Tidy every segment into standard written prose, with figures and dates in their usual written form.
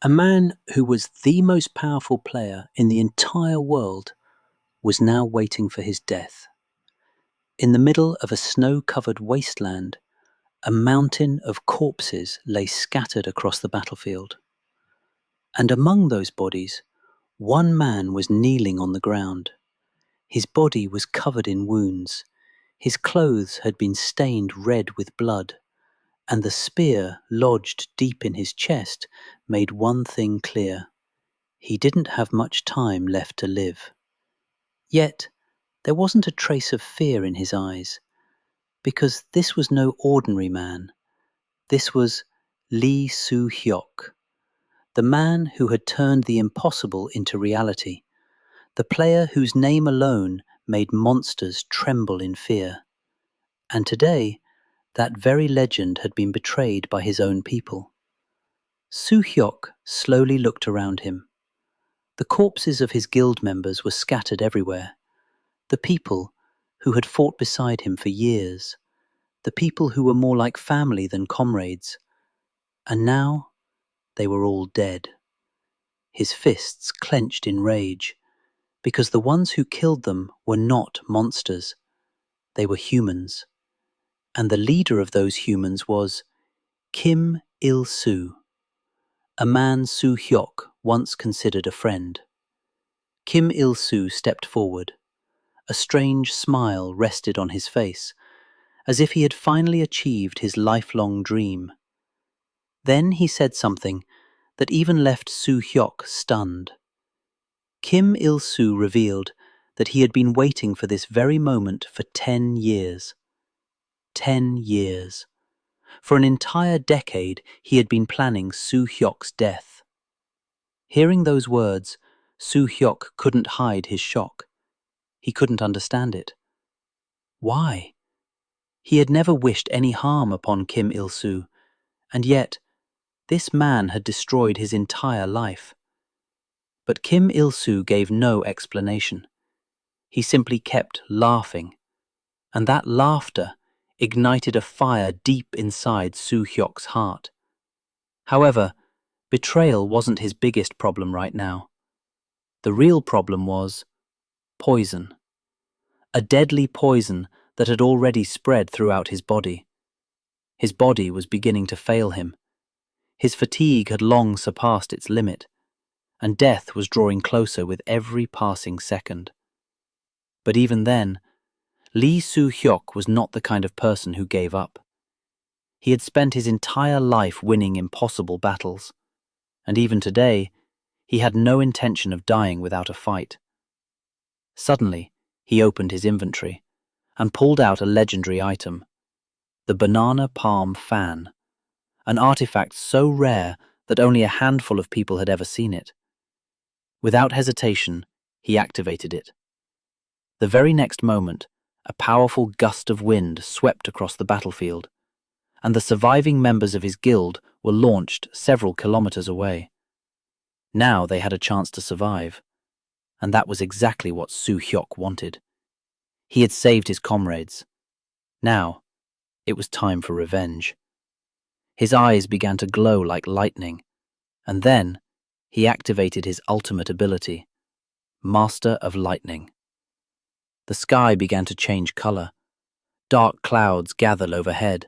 A man who was the most powerful player in the entire world was now waiting for his death. In the middle of a snow-covered wasteland, a mountain of corpses lay scattered across the battlefield. And among those bodies, one man was kneeling on the ground. His body was covered in wounds. His clothes had been stained red with blood, and the spear lodged deep in his chest made one thing clear. He didn't have much time left to live. Yet, there wasn't a trace of fear in his eyes, because this was no ordinary man. This was Lee Soo-hyuk, the man who had turned the impossible into reality, the player whose name alone made monsters tremble in fear. And today, that very legend had been betrayed by his own people. Soo-hyuk slowly looked around him. The corpses of his guild members were scattered everywhere. The people who had fought beside him for years. The people who were more like family than comrades. And now, they were all dead. His fists clenched in rage, because the ones who killed them were not monsters. They were humans. And the leader of those humans was Kim Il-soo, a man Soo-hyuk once considered a friend. Kim Il-soo stepped forward. A strange smile rested on his face, as if he had finally achieved his lifelong dream. Then he said something that even left Soo-hyuk stunned. Kim Il-soo revealed that he had been waiting for this very moment for 10 years. 10 years. For an entire decade, he had been planning Soo-hyuk's death. Hearing those words, Soo-hyuk couldn't hide his shock. He couldn't understand it. Why? He had never wished any harm upon Kim Il-soo, and yet, this man had destroyed his entire life. But Kim Il-soo gave no explanation. He simply kept laughing, and that laughter ignited a fire deep inside Soo-hyuk's heart. However, betrayal wasn't his biggest problem right now. The real problem was poison. A deadly poison that had already spread throughout his body. His body was beginning to fail him. His fatigue had long surpassed its limit, and death was drawing closer with every passing second. But even then, Lee Soo-hyuk was not the kind of person who gave up. He had spent his entire life winning impossible battles, and even today, he had no intention of dying without a fight. Suddenly, he opened his inventory and pulled out a legendary item, the banana palm fan, an artifact so rare that only a handful of people had ever seen it. Without hesitation, he activated it. The very next moment, a powerful gust of wind swept across the battlefield, and the surviving members of his guild were launched several kilometers away. Now they had a chance to survive, and that was exactly what Soo-hyuk wanted. He had saved his comrades. Now, it was time for revenge. His eyes began to glow like lightning, and then he activated his ultimate ability, Master of Lightning. The sky began to change color. Dark clouds gathered overhead,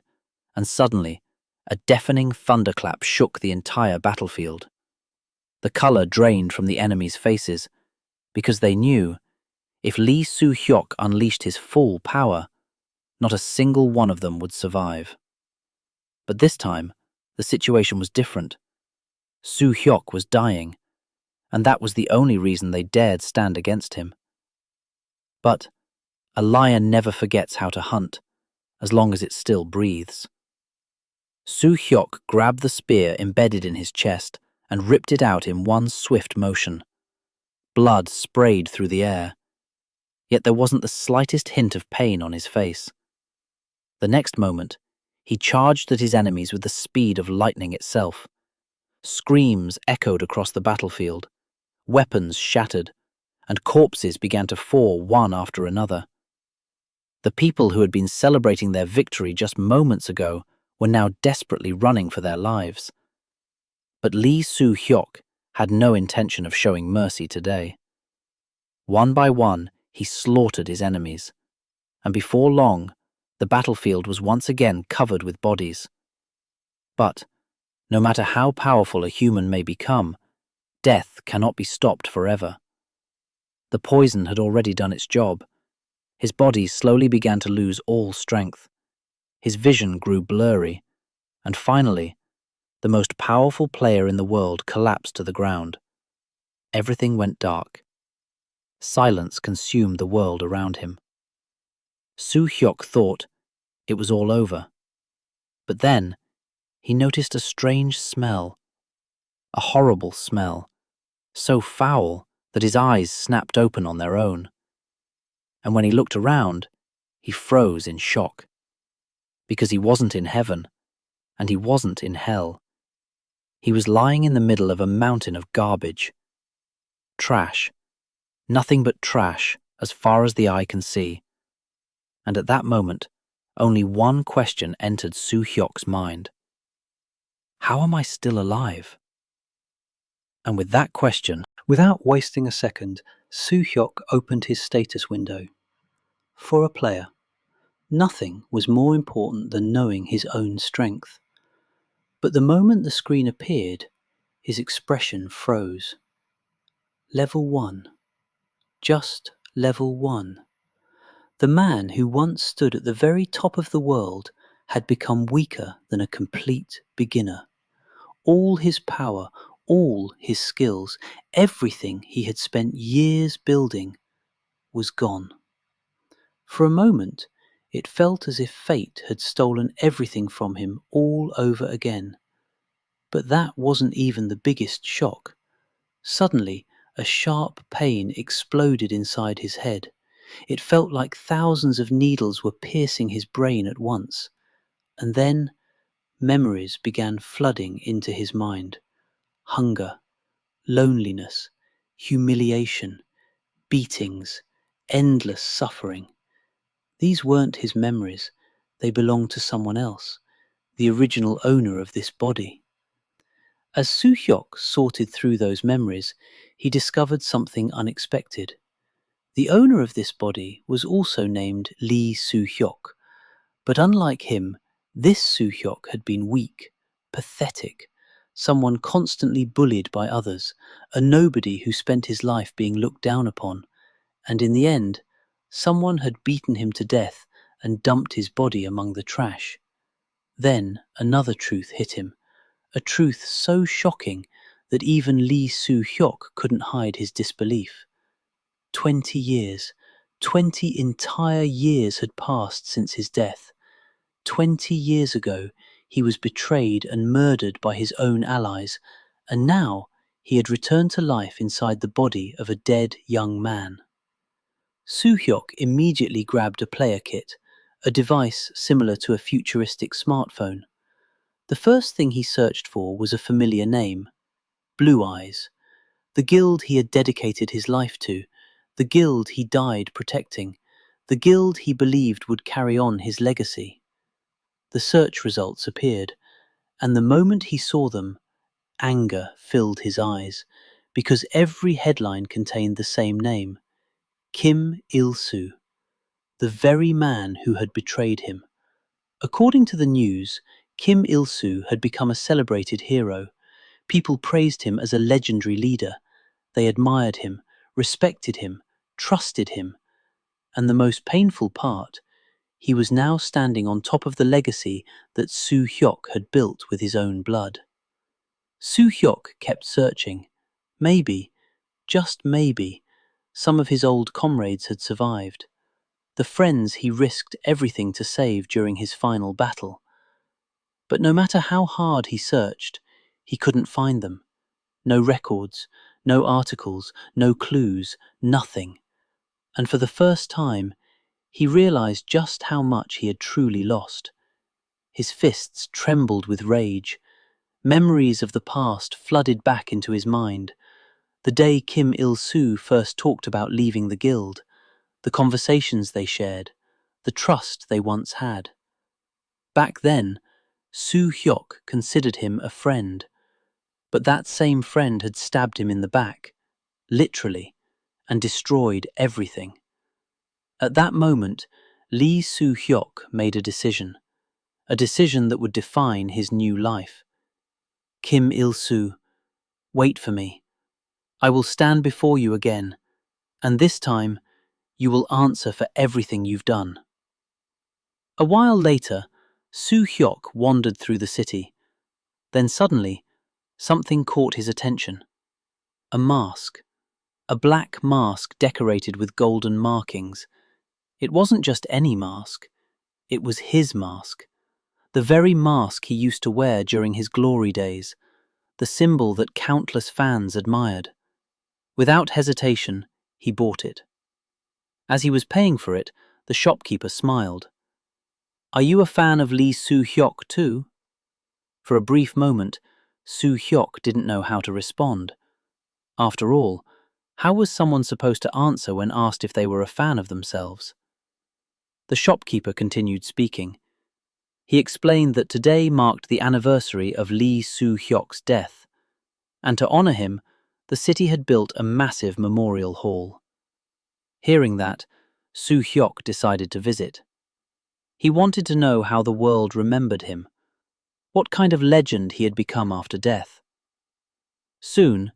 and suddenly, a deafening thunderclap shook the entire battlefield. The color drained from the enemies' faces, because they knew, if Lee Soo-hyuk unleashed his full power, not a single one of them would survive. But this time, the situation was different. Soo-hyuk was dying, and that was the only reason they dared stand against him. But a lion never forgets how to hunt, as long as it still breathes. Soo-hyuk grabbed the spear embedded in his chest and ripped it out in one swift motion. Blood sprayed through the air, yet there wasn't the slightest hint of pain on his face. The next moment, he charged at his enemies with the speed of lightning itself. Screams echoed across the battlefield, weapons shattered, and corpses began to fall one after another. The people who had been celebrating their victory just moments ago were now desperately running for their lives. But Lee Soo-hyuk had no intention of showing mercy today. One by one, he slaughtered his enemies, and before long, the battlefield was once again covered with bodies. But, no matter how powerful a human may become, death cannot be stopped forever. The poison had already done its job. His body slowly began to lose all strength. His vision grew blurry, and finally, the most powerful player in the world collapsed to the ground. Everything went dark. Silence consumed the world around him. Soo-hyuk thought it was all over. But then, he noticed a strange smell. A horrible smell, so foul that his eyes snapped open on their own. And when he looked around, he froze in shock. Because he wasn't in heaven, and he wasn't in hell. He was lying in the middle of a mountain of garbage. Trash. Nothing but trash, as far as the eye can see. And at that moment, only one question entered Soo-hyuk's mind. How am I still alive? And with that question, Without wasting a second, Soo-hyuk opened his status window. For a player, nothing was more important than knowing his own strength. But the moment the screen appeared, his expression froze. Level 1. Just level 1. The man who once stood at the very top of the world had become weaker than a complete beginner. All his power, all his skills, everything he had spent years building was gone. For a moment, it felt as if fate had stolen everything from him all over again. But that wasn't even the biggest shock. Suddenly, a sharp pain exploded inside his head. It felt like thousands of needles were piercing his brain at once. And then, memories began flooding into his mind. Hunger, loneliness, humiliation, beatings, endless suffering. These weren't his memories. They belonged to someone else, the original owner of this body. As Soo-hyuk sorted through those memories, he discovered something unexpected. The owner of this body was also named Lee Soo-hyuk, but unlike him, this Soo-hyuk had been weak, pathetic, someone constantly bullied by others, a nobody who spent his life being looked down upon, and in the end, someone had beaten him to death and dumped his body among the trash. Then another truth hit him, a truth so shocking that even Lee Soo-hyuk couldn't hide his disbelief. 20 years, 20 entire years had passed since his death. 20 years ago, he was betrayed and murdered by his own allies, and now he had returned to life inside the body of a dead young man. Soo-hyuk immediately grabbed a player kit, a device similar to a futuristic smartphone. The first thing he searched for was a familiar name, Blue Eyes, the guild he had dedicated his life to, the guild he died protecting, the guild he believed would carry on his legacy. The search results appeared, and the moment he saw them, anger filled his eyes, because every headline contained the same name, Kim Il-soo, the very man who had betrayed him. According to the news, Kim Il-soo had become a celebrated hero. People praised him as a legendary leader. They admired him, respected him, trusted him. And the most painful part, he was now standing on top of the legacy that Soo-hyuk had built with his own blood. Soo-hyuk kept searching. Maybe, just maybe, some of his old comrades had survived. The friends he risked everything to save during his final battle. But no matter how hard he searched, he couldn't find them. No records, no articles, no clues, nothing. And for the first time, he realized just how much he had truly lost. His fists trembled with rage. Memories of the past flooded back into his mind. The day Kim Il-soo first talked about leaving the guild, the conversations they shared, the trust they once had. Back then, Soo-hyuk considered him a friend. But that same friend had stabbed him in the back, literally, and destroyed everything. At that moment, Lee Soo-hyuk made a decision that would define his new life. Kim Il-soo, wait for me. I will stand before you again, and this time you will answer for everything you've done. A while later, Soo-hyuk wandered through the city. Then suddenly, something caught his attention. A mask. A black mask decorated with golden markings. It wasn't just any mask. It was his mask. The very mask he used to wear during his glory days. The symbol that countless fans admired. Without hesitation, he bought it. As he was paying for it, the shopkeeper smiled. "Are you a fan of Lee Soo-hyuk too?" For a brief moment, Soo-hyuk didn't know how to respond. After all, how was someone supposed to answer when asked if they were a fan of themselves? The shopkeeper continued speaking. He explained that today marked the anniversary of Lee Soo-hyuk's death, and to honor him, the city had built a massive memorial hall. Hearing that, Soo-hyuk decided to visit. He wanted to know how the world remembered him, what kind of legend he had become after death. Soon,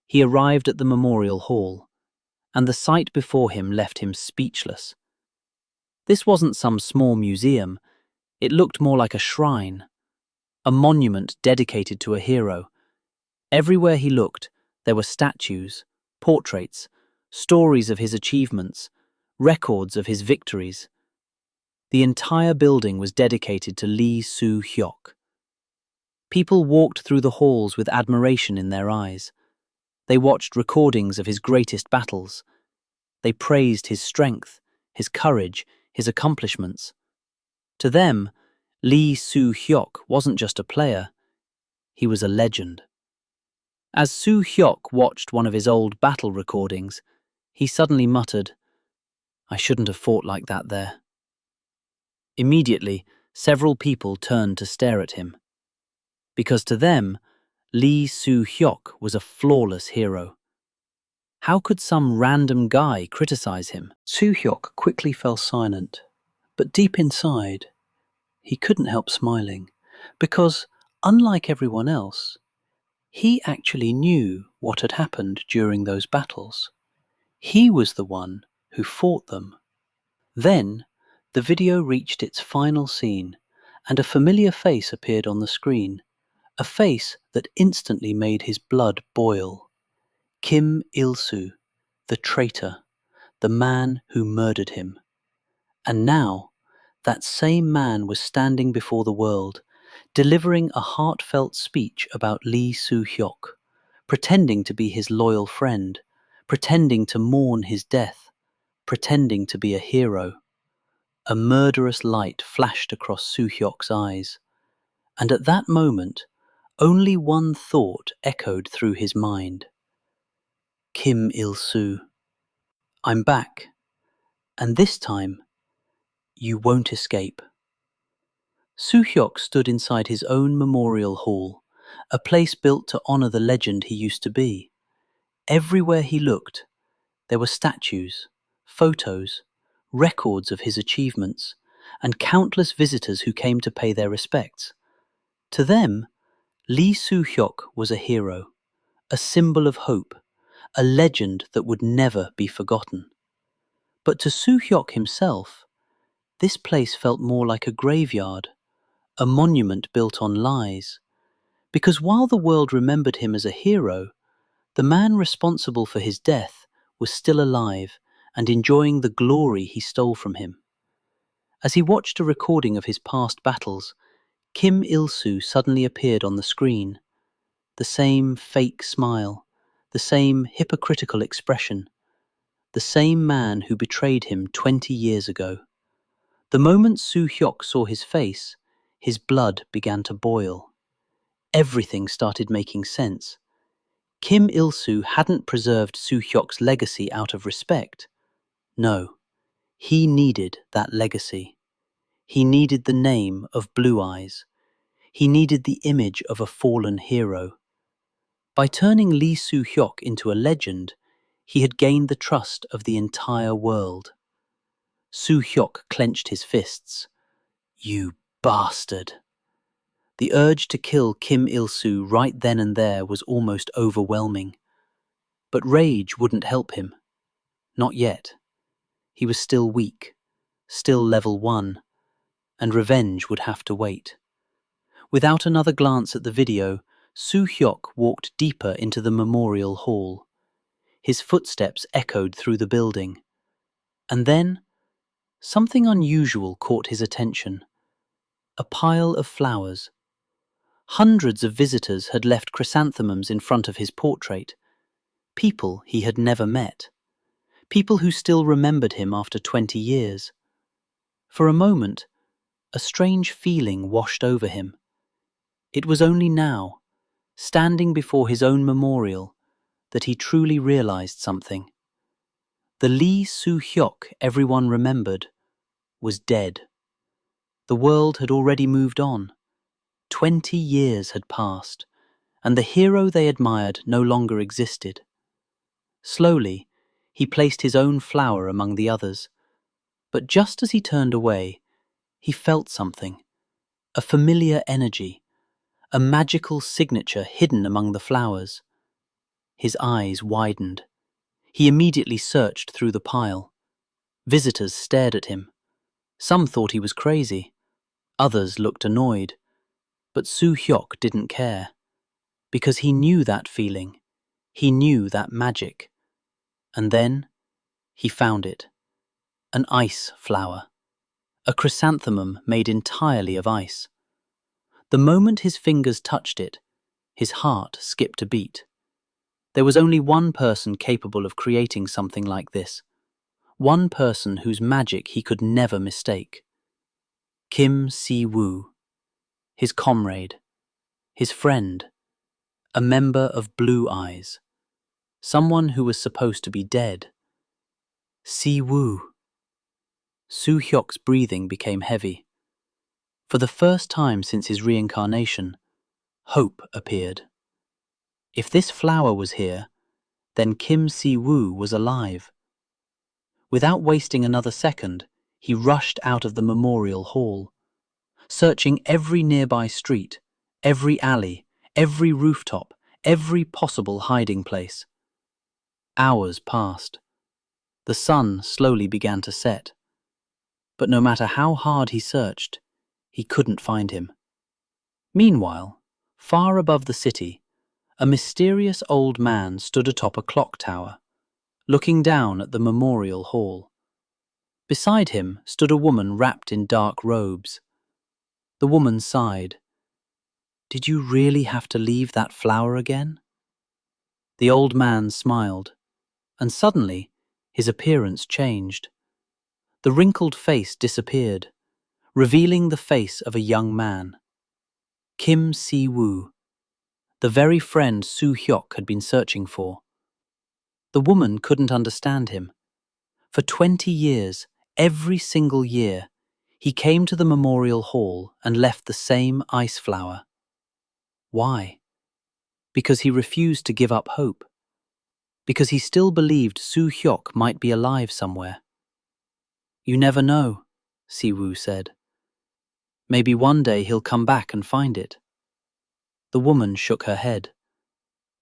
he arrived at the memorial hall, and the sight before him left him speechless. This wasn't some small museum. It looked more like a shrine, a monument dedicated to a hero. Everywhere he looked, there were statues, portraits, stories of his achievements, records of his victories. The entire building was dedicated to Lee Soo-hyuk. People walked through the halls with admiration in their eyes. They watched recordings of his greatest battles. They praised his strength, his courage, his accomplishments. To them, Lee Soo-hyuk wasn't just a player, he was a legend. As Soo-hyuk watched one of his old battle recordings, he suddenly muttered, "I shouldn't have fought like that there." Immediately, several people turned to stare at him. Because to them, Lee Soo-hyuk was a flawless hero. How could some random guy criticize him? Soo-hyuk quickly fell silent, but deep inside, he couldn't help smiling, because, unlike everyone else, he actually knew what had happened during those battles. He was the one who fought them. Then, the video reached its final scene, and a familiar face appeared on the screen, a face that instantly made his blood boil. Kim Il-soo, the traitor, the man who murdered him. And now, that same man was standing before the world, delivering a heartfelt speech about Lee Soo-hyuk, pretending to be his loyal friend, pretending to mourn his death, pretending to be a hero. A murderous light flashed across Soo-hyuk's eyes, and at that moment, only one thought echoed through his mind. Kim Il-soo, I'm back, and this time, you won't escape. Soo-hyuk stood inside his own memorial hall, a place built to honor the legend he used to be. Everywhere he looked, there were statues, photos, records of his achievements, and countless visitors who came to pay their respects. To them, Lee Soo-hyuk was a hero, a symbol of hope, a legend that would never be forgotten. But to Soo-hyuk himself, this place felt more like a graveyard, a monument built on lies. Because while the world remembered him as a hero, the man responsible for his death was still alive and enjoying the glory he stole from him. As he watched a recording of his past battles, Kim Il-soo suddenly appeared on the screen. The same fake smile, the same hypocritical expression, the same man who betrayed him 20 years ago. The moment Soo-hyuk saw his face, his blood began to boil. Everything started making sense. Kim Il-soo hadn't preserved Soo-hyuk's legacy out of respect. No, he needed that legacy. He needed the name of Blue Eyes. He needed the image of a fallen hero. By turning Lee Soo-hyuk into a legend, he had gained the trust of the entire world. Soo-hyuk clenched his fists. "You bastard!" The urge to kill Kim Il-soo right then and there was almost overwhelming. But rage wouldn't help him. Not yet. He was still weak, still level 1, and revenge would have to wait. Without another glance at the video, Soo-hyuk walked deeper into the memorial hall. His footsteps echoed through the building. And then, something unusual caught his attention. A pile of flowers. Hundreds of visitors had left chrysanthemums in front of his portrait. People he had never met. People who still remembered him after 20 years. For a moment, a strange feeling washed over him. It was only now, standing before his own memorial, that he truly realized something. The Lee Soo-hyuk everyone remembered was dead. The world had already moved on. 20 years had passed, and the hero they admired no longer existed. Slowly, he placed his own flower among the others. But just as he turned away, he felt something. A familiar energy. A magical signature hidden among the flowers. His eyes widened. He immediately searched through the pile. Visitors stared at him. Some thought he was crazy. Others looked annoyed. But Soo-hyuk didn't care. Because he knew that feeling. He knew that magic. And then, he found it. An ice flower. A chrysanthemum made entirely of ice. The moment his fingers touched it, his heart skipped a beat. There was only one person capable of creating something like this. One person whose magic he could never mistake. Kim Si-woo. His comrade. His friend. A member of Blue Eyes. Someone who was supposed to be dead. Si-woo. Soo-hyuk's breathing became heavy. For the first time since his reincarnation, hope appeared. If this flower was here, then Kim Si-woo was alive. Without wasting another second, he rushed out of the memorial hall, searching every nearby street, every alley, every rooftop, every possible hiding place. Hours passed. The sun slowly began to set. But no matter how hard he searched, he couldn't find him. Meanwhile, far above the city, a mysterious old man stood atop a clock tower, looking down at the memorial hall. Beside him stood a woman wrapped in dark robes. The woman sighed. "Did you really have to leave that flower again?" The old man smiled, and suddenly his appearance changed. The wrinkled face disappeared, revealing the face of a young man. Kim Si-woo, the very friend Soo-hyuk had been searching for. The woman couldn't understand him. For 20 years, every single year, he came to the memorial hall and left the same ice flower. Why? Because he refused to give up hope. Because he still believed Soo-hyuk might be alive somewhere. "You never know," Si-woo said. "Maybe one day he'll come back and find it." The woman shook her head.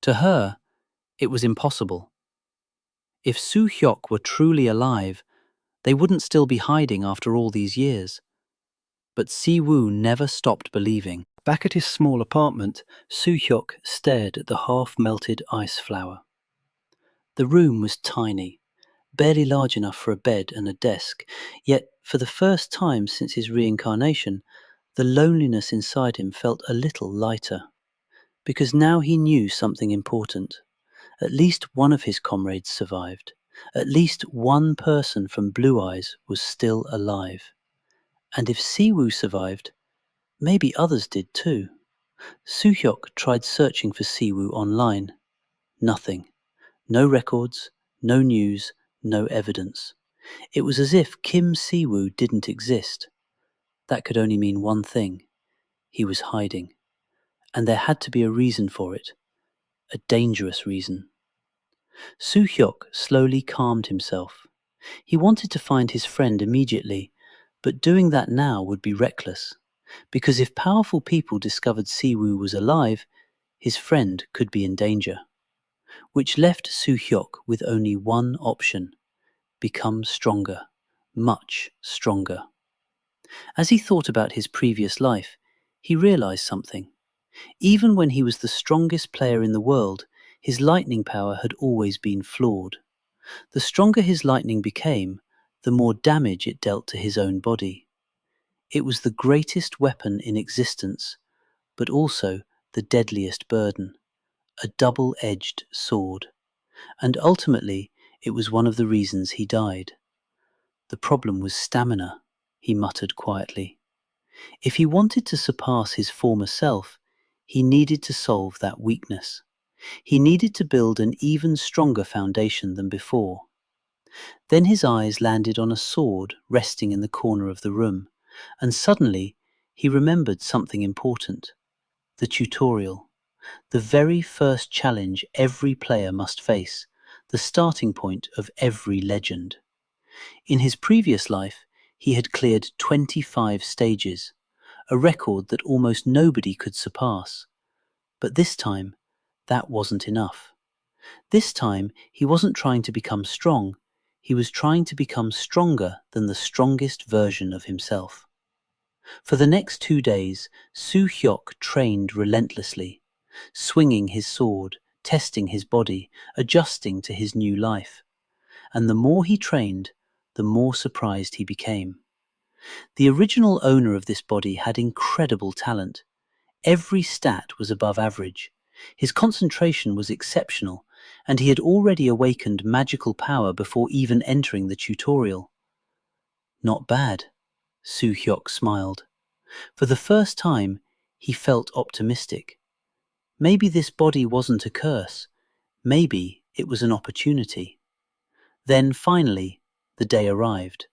To her, it was impossible. If Soo-hyuk were truly alive, they wouldn't still be hiding after all these years. But Si-woo never stopped believing. Back at his small apartment, Soo-hyuk stared at the half-melted ice flower. The room was tiny, barely large enough for a bed and a desk, yet for the first time since his reincarnation, the loneliness inside him felt a little lighter. Because now he knew something important. At least one of his comrades survived. At least one person from Blue Eyes was still alive. And if Si-woo survived, maybe others did too. Soo-hyuk tried searching for Si-woo online. Nothing. No records, no news, no evidence. It was as if Kim Si-woo didn't exist. That could only mean one thing. He was hiding. And there had to be a reason for it. a dangerous reason. Soo-hyuk slowly calmed himself. He wanted to find his friend immediately, but doing that now would be reckless, because if powerful people discovered Siwoo was alive, his friend could be in danger, which left Soo-hyuk with only one option: become stronger, much stronger. As he thought about his previous life, he realized something. Even when he was the strongest player in the world, his lightning power had always been flawed. The stronger his lightning became, the more damage it dealt to his own body. It was the greatest weapon in existence, but also the deadliest burden, a double-edged sword. And ultimately, it was one of the reasons he died. The problem was stamina, he muttered quietly. If he wanted to surpass his former self, he needed to solve that weakness. He needed to build an even stronger foundation than before. Then his eyes landed on a sword resting in the corner of the room, and suddenly he remembered something important: the tutorial, the very first challenge every player must face, the starting point of every legend. In his previous life, he had cleared 25 stages, a record that almost nobody could surpass. But this time, that wasn't enough. This time, he wasn't trying to become strong, he was trying to become stronger than the strongest version of himself. For the next 2 days, Soo-hyuk trained relentlessly, swinging his sword, testing his body, adjusting to his new life. And the more he trained, the more surprised he became. The original owner of this body had incredible talent. Every stat was above average. His concentration was exceptional, and he had already awakened magical power before even entering the tutorial. Not bad, Soo-hyuk smiled. For the first time, he felt optimistic. Maybe this body wasn't a curse. Maybe it was an opportunity. Then, finally, the day arrived.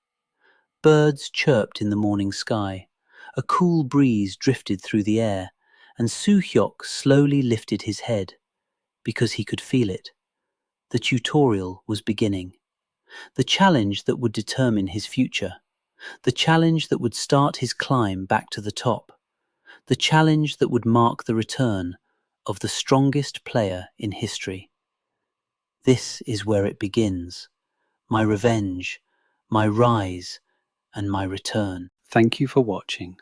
Birds chirped in the morning sky. A cool breeze drifted through the air, and Soo-hyuk slowly lifted his head, because he could feel it. The tutorial was beginning. The challenge that would determine his future. The challenge that would start his climb back to the top. The challenge that would mark the return of the strongest player in history. This is where it begins. My revenge, my rise, and my return. Thank you for watching.